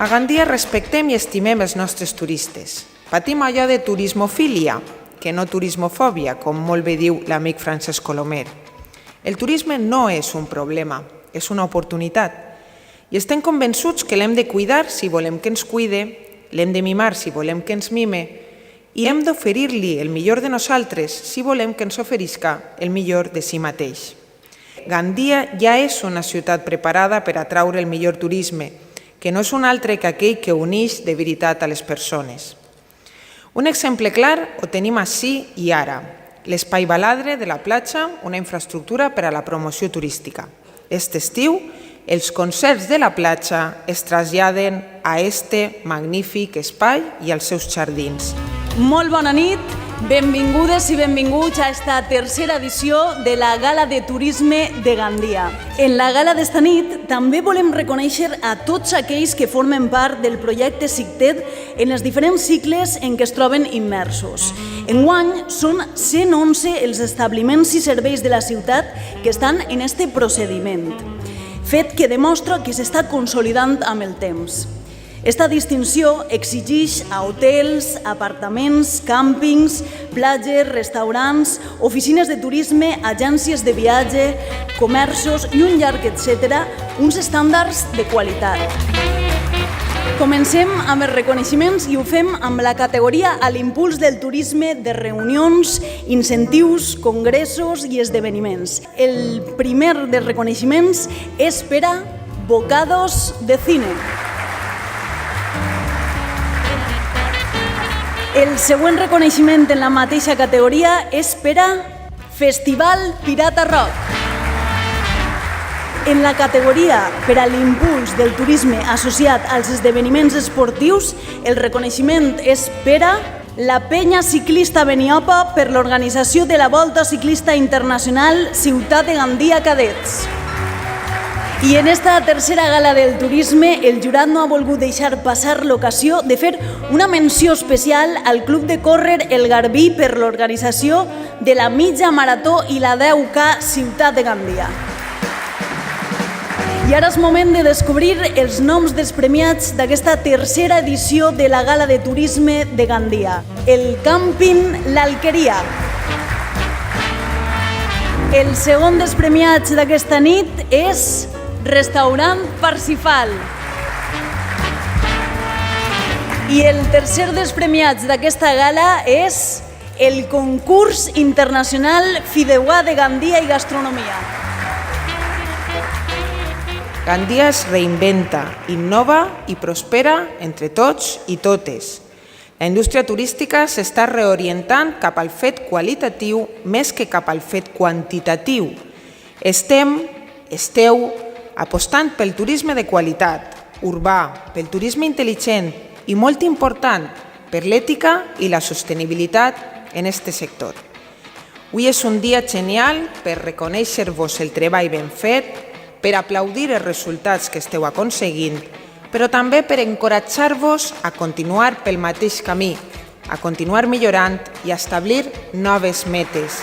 A Gandia respectem i estimem els nostres turistes. Patim allò de turismofília, que no turismofòbia, com molt bé diu l'amic Francesc Colomer. El turisme no és un problema, és una oportunitat. I estem convençuts que l'hem de cuidar si volem que ens cuide, l'hem de mimar si volem que ens mime i hem d'oferir-li el millor de nosaltres si volem que ens oferisca el millor de si mateix. Gandia ja és una ciutat preparada per atraure el millor turisme, que no és un altre que aquell que uneix de veritat a les persones. Un exemple clar ho tenim ací i ara. L'espai baladre de la platja, una infraestructura per a la promoció turística. Aquest estiu, els concerts de la platja es traslladen a este magnífic espai i als seus jardins. Molt bona nit, benvingudes i benvinguts a esta tercera edició de la Gala de Turisme de Gandia. En la gala d'esta nit també volem reconèixer a tots aquells que formen part del projecte SICTED en els diferents cicles en què es troben immersos. Enguany són 111 els establiments i serveis de la ciutat que estan en este procediment, fet que demostra que s'està consolidant amb el temps. Esta distinció exigeix a hotels, apartaments, càmpings, platges, restaurants, oficines de turisme, agències de viatge, comerços i un llarg etcètera, uns estàndards de qualitat. Comencem amb els reconeixements i ho fem amb la categoria a l'impuls del turisme de reunions, incentius, congressos i esdeveniments. El primer dels reconeixements és per a Bocados de Cine. El següent reconeixement en la mateixa categoria és per a Festival Pirata Rock. En la categoria per a l'impuls del turisme associat als esdeveniments esportius, el reconeixement és per a la Penya Ciclista Beniopa per l'organització de la Volta Ciclista Internacional Ciutat de Gandia Cadets. I en esta tercera gala del turisme, el jurat no ha volgut deixar passar l'ocasió de fer una menció especial al Club de Córrer El Garbí per l'organització de la mitja marató i la 10K Ciutat de Gandia. I ara és moment de descobrir els noms dels premiats d'aquesta tercera edició de la Gala de Turisme de Gandia. El Càmping L'Alqueria. El segon dels premiats d'aquesta nit és Restaurant Parsifal. I el tercer dels premiats d'aquesta gala és el Concurs Internacional Fideuà de Gandia i Gastronomia. Gandia es reinventa, innova i prospera entre tots i totes. La indústria turística s'està reorientant cap al fet qualitatiu més que cap al fet quantitatiu. Esteu apostant pel turisme de qualitat, urbà, pel turisme intel·ligent i, molt important, per l'ètica i la sostenibilitat en aquest sector. Avui és un dia genial per reconèixer-vos el treball ben fet, per aplaudir els resultats que esteu aconseguint, però també per encoratjar-vos a continuar pel mateix camí, a continuar millorant i a establir noves metes.